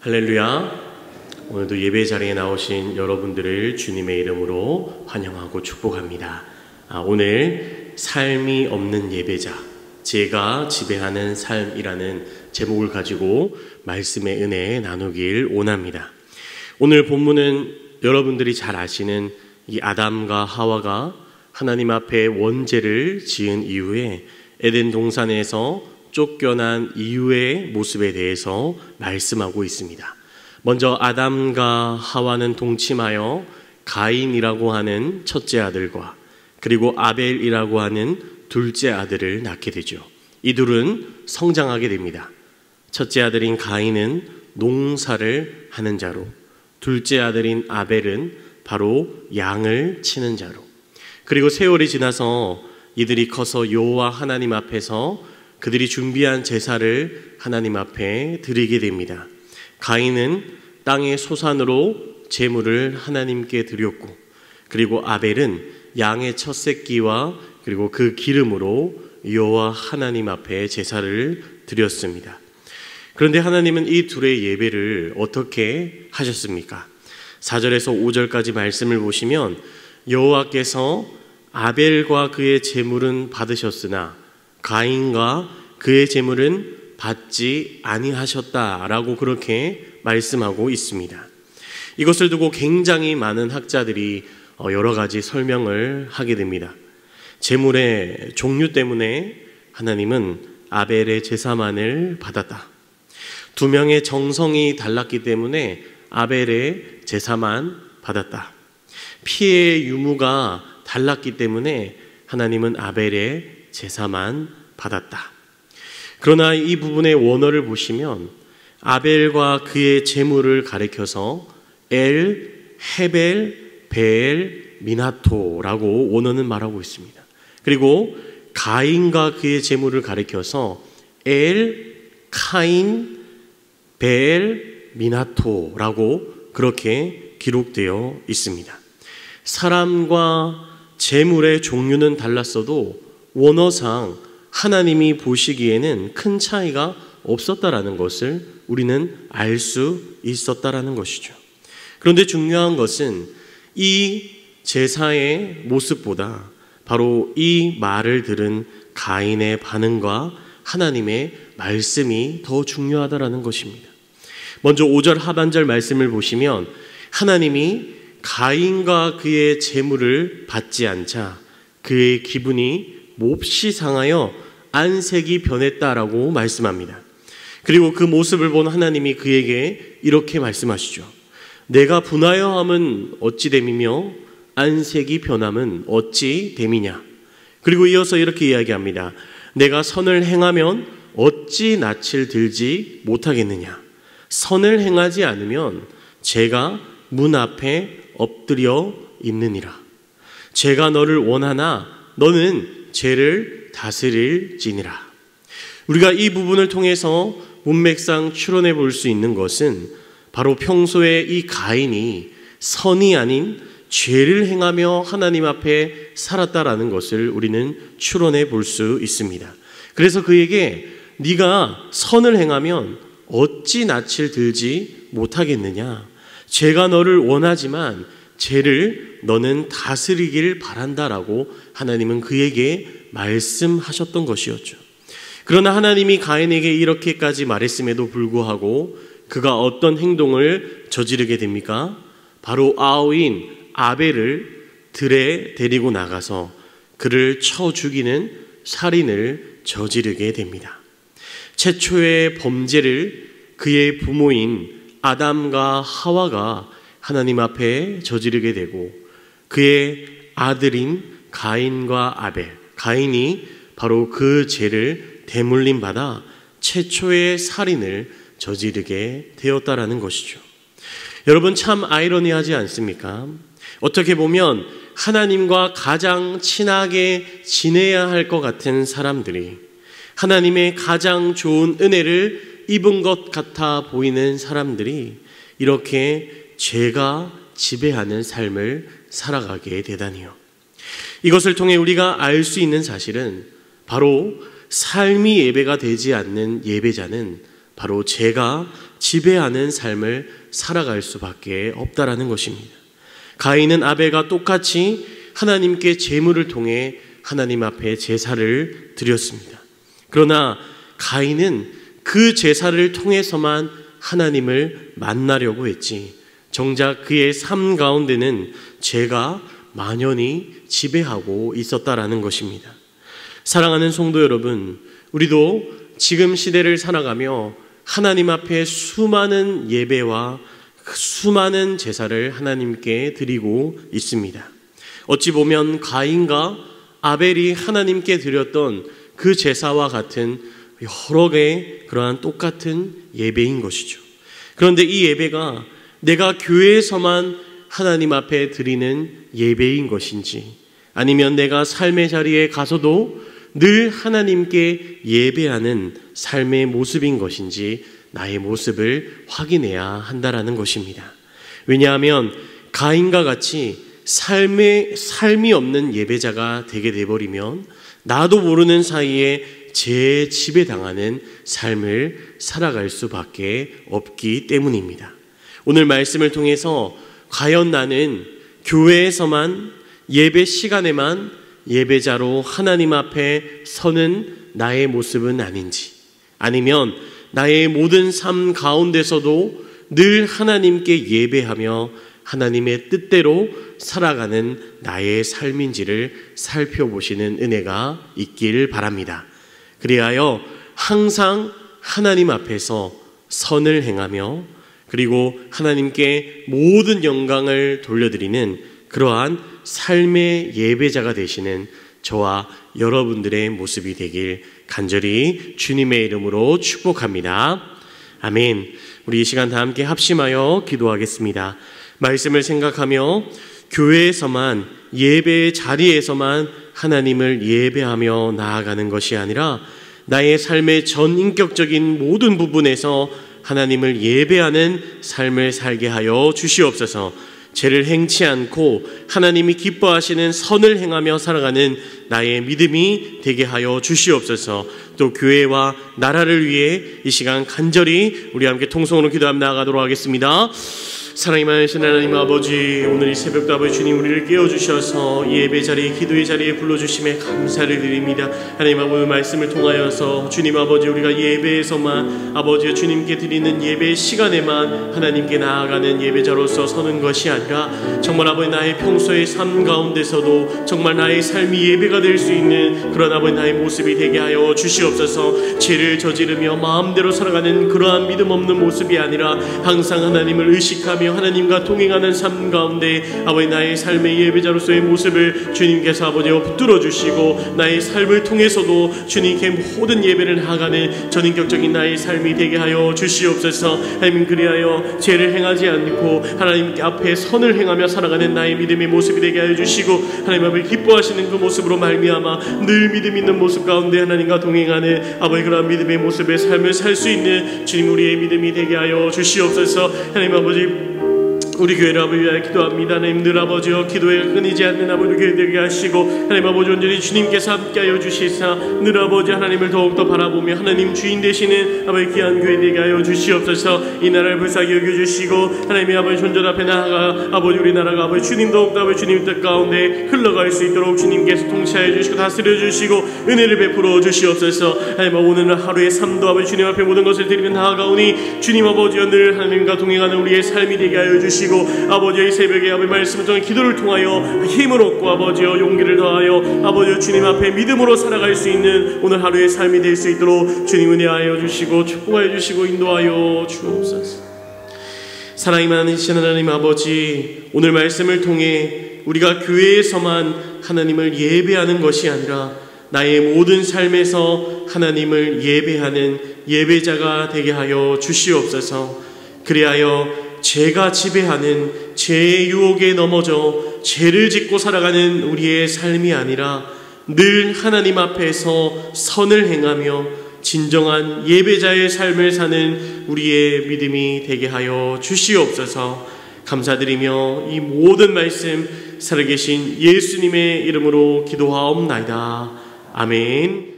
할렐루야. 오늘도 예배 자리에 나오신 여러분들을 주님의 이름으로 환영하고 축복합니다. 오늘 삶이 없는 예배자, 제가 지배하는 삶이라는 제목을 가지고 말씀의 은혜 나누길 원합니다. 오늘 본문은 여러분들이 잘 아시는 이 아담과 하와가 하나님 앞에 원죄를 지은 이후에 에덴 동산에서 쫓겨난 이후의 모습에 대해서 말씀하고 있습니다. 먼저 아담과 하와는 동침하여 가인이라고 하는 첫째 아들과 그리고 아벨이라고 하는 둘째 아들을 낳게 되죠. 이 둘은 성장하게 됩니다. 첫째 아들인 가인은 농사를 하는 자로, 둘째 아들인 아벨은 바로 양을 치는 자로, 그리고 세월이 지나서 이들이 커서 여호와 하나님 앞에서 그들이 준비한 제사를 하나님 앞에 드리게 됩니다. 가인은 땅의 소산으로 제물을 하나님께 드렸고, 그리고 아벨은 양의 첫 새끼와 그리고 그 기름으로 여호와 하나님 앞에 제사를 드렸습니다. 그런데 하나님은 이 둘의 예배를 어떻게 하셨습니까? 4절에서 5절까지 말씀을 보시면 여호와께서 아벨과 그의 제물은 받으셨으나 가인과 그의 제물은 받지 아니하셨다라고 그렇게 말씀하고 있습니다. 이것을 두고 굉장히 많은 학자들이 여러 가지 설명을 하게 됩니다. 제물의 종류 때문에 하나님은 아벨의 제사만을 받았다. 두 명의 정성이 달랐기 때문에 아벨의 제사만 받았다. 피의 유무가 달랐기 때문에 하나님은 아벨의 제사만 받았다. 그러나 이 부분의 원어를 보시면 아벨과 그의 제물을 가리켜서 엘, 헤벨, 베엘, 미나토라고 원어는 말하고 있습니다. 그리고 가인과 그의 제물을 가리켜서 엘, 카인, 베엘, 미나토라고 그렇게 기록되어 있습니다. 사람과 제물의 종류는 달랐어도 원어상 하나님이 보시기에는 큰 차이가 없었다라는 것을 우리는 알 수 있었다라는 것이죠. 그런데 중요한 것은 이 제사의 모습보다 바로 이 말을 들은 가인의 반응과 하나님의 말씀이 더 중요하다라는 것입니다. 먼저 5절 하반절 말씀을 보시면 하나님이 가인과 그의 제물을 받지 않자 그의 기분이 몹시 상하여 안색이 변했다라고 말씀합니다. 그리고 그 모습을 본 하나님이 그에게 이렇게 말씀하시죠. 내가 분하여 함은 어찌 됨이며 안색이 변함은 어찌 됨이냐. 그리고 이어서 이렇게 이야기합니다. 내가 선을 행하면 어찌 낯을 들지 못하겠느냐. 선을 행하지 않으면 제가 문 앞에 엎드려 있느니라. 제가 너를 원하나 너는 죄를 다스릴지니라. 우리가 이 부분을 통해서 문맥상 추론해 볼 수 있는 것은 바로 평소에 이 가인이 선이 아닌 죄를 행하며 하나님 앞에 살았다라는 것을 우리는 추론해 볼 수 있습니다. 그래서 그에게 네가 선을 행하면 어찌 낯을 들지 못하겠느냐. 죄가 너를 원하지만 죄를 너는 다스리길 바란다라고 하나님은 그에게 말씀하셨던 것이었죠. 그러나 하나님이 가인에게 이렇게까지 말했음에도 불구하고 그가 어떤 행동을 저지르게 됩니까? 바로 아우인 아벨을 들에 데리고 나가서 그를 쳐 죽이는 살인을 저지르게 됩니다. 최초의 범죄를 그의 부모인 아담과 하와가 하나님 앞에 저지르게 되고 그의 아들인 가인과 아벨, 가인이 바로 그 죄를 대물림 받아 최초의 살인을 저지르게 되었다라는 것이죠. 여러분 참 아이러니하지 않습니까? 어떻게 보면 하나님과 가장 친하게 지내야 할 것 같은 사람들이 하나님의 가장 좋은 은혜를 입은 것 같아 보이는 사람들이 이렇게 죄가 지배하는 삶을 살아가게 되다니요. 이것을 통해 우리가 알 수 있는 사실은 바로 삶이 예배가 되지 않는 예배자는 바로 제가 지배하는 삶을 살아갈 수밖에 없다라는 것입니다. 가인은 아벨과 똑같이 하나님께 제물을 통해 하나님 앞에 제사를 드렸습니다. 그러나 가인은 그 제사를 통해서만 하나님을 만나려고 했지, 정작 그의 삶 가운데는 죄가 만연히 지배하고 있었다라는 것입니다. 사랑하는 성도 여러분, 우리도 지금 시대를 살아가며 하나님 앞에 수많은 예배와 수많은 제사를 하나님께 드리고 있습니다. 어찌 보면 가인과 아벨이 하나님께 드렸던 그 제사와 같은 여러 개의 그러한 똑같은 예배인 것이죠. 그런데 이 예배가 내가 교회에서만 하나님 앞에 드리는 예배인 것인지, 아니면 내가 삶의 자리에 가서도 늘 하나님께 예배하는 삶의 모습인 것인지 나의 모습을 확인해야 한다라는 것입니다. 왜냐하면 가인과 같이 삶이 없는 예배자가 되게 돼버리면 나도 모르는 사이에 죄에 지배당하는 삶을 살아갈 수밖에 없기 때문입니다. 오늘 말씀을 통해서 과연 나는 교회에서만 예배 시간에만 예배자로 하나님 앞에 서는 나의 모습은 아닌지, 아니면 나의 모든 삶 가운데서도 늘 하나님께 예배하며 하나님의 뜻대로 살아가는 나의 삶인지를 살펴보시는 은혜가 있길 바랍니다. 그리하여 항상 하나님 앞에서 선을 행하며 그리고 하나님께 모든 영광을 돌려드리는 그러한 삶의 예배자가 되시는 저와 여러분들의 모습이 되길 간절히 주님의 이름으로 축복합니다. 아멘. 우리 이 시간 다 함께 합심하여 기도하겠습니다. 말씀을 생각하며 교회에서만, 예배의 자리에서만 하나님을 예배하며 나아가는 것이 아니라 나의 삶의 전인격적인 모든 부분에서 하나님을 예배하는 삶을 살게 하여 주시옵소서. 죄를 행치 않고 하나님이 기뻐하시는 선을 행하며 살아가는 나의 믿음이 되게 하여 주시옵소서. 또 교회와 나라를 위해 이 시간 간절히 우리 함께 통성으로 기도하며 나아가도록 하겠습니다. 사랑이 많으신 하나님 아버지, 오늘 이 새벽도 아버지 주님 우리를 깨워주셔서 예배 자리, 기도의 자리에 불러주심에 감사를 드립니다. 하나님 아버지 말씀을 통하여서 주님 아버지 우리가 예배에서만 아버지 주님께 드리는 예배 시간에만 하나님께 나아가는 예배자로서 서는 것이 아니라 정말 아버지 나의 평소의 삶 가운데서도 정말 나의 삶이 예배가 될 수 있는 그런 아버지 나의 모습이 되게 하여 주시옵소서. 죄를 저지르며 마음대로 살아가는 그러한 믿음 없는 모습이 아니라 항상 하나님을 의식하며 하나님과 동행하는 삶 가운데 아버지 나의 삶의 예배자로서의 모습을 주님께서 아버지 붙들어 주시고 나의 삶을 통해서도 주님께 모든 예배를 나아가는 전인격적인 나의 삶이 되게 하여 주시옵소서. 하나님 그리하여 죄를 행하지 않고 하나님 앞에 선을 행하며 살아가는 나의 믿음의 모습이 되게 하여 주시고 하나님 아버지 기뻐하시는 그 모습으로 말미암아 늘 믿음 있는 모습 가운데 하나님과 동행하는 아버지 그런 믿음의 모습의 삶을 살 수 있는 주님 우리의 믿음이 되게 하여 주시옵소서. 하나님 아버지 우리 교회를 아버지 위하여 기도합니다. 하나님 늘 아버지여 기도에 끊이지 않는 아버지 교회 되게 하시고 하나님 아버지 온전히 주님께서 함께하여 주시사 늘 아버지 하나님을 더욱더 바라보며 하나님 주인 되시는 아버지 귀한 교회 되게 하여 주시옵소서. 이 나라를 불쌍히 여겨주시고 하나님의 아버지 존전 앞에 나아가 아버지 우리나라가 아버지 주님 더욱더 아버지 주님 뜻 가운데 흘러갈 수 있도록 주님께서 통치하여 주시고 다스려 주시고 은혜를 베풀어 주시옵소서. 하나님 오늘 하루의 삶도 아버지 주님 앞에 모든 것을 드리며 나아가오니 주님 아버지여 늘 하나님과 동행하는 우리의 삶이 되게 하여 주시고 아버지의 새벽에 아버지 말씀을 통해 기도를 통하여 힘을 얻고 아버지여 용기를 더하여 아버지여 주님 앞에 믿음으로 살아갈 수 있는 오늘 하루의 삶이 될 수 있도록 주님 은혜하여 주시고 축복하여 주시고 인도하여 주옵소서. 사랑이 많으신 하나님 아버지, 오늘 말씀을 통해 우리가 교회에서만 하나님을 예배하는 것이 아니라 나의 모든 삶에서 하나님을 예배하는 예배자가 되게 하여 주시옵소서. 그리하여 죄가 지배하는 죄의 유혹에 넘어져 죄를 짓고 살아가는 우리의 삶이 아니라 늘 하나님 앞에서 선을 행하며 진정한 예배자의 삶을 사는 우리의 믿음이 되게 하여 주시옵소서. 감사드리며 이 모든 말씀 살아계신 예수님의 이름으로 기도하옵나이다. 아멘.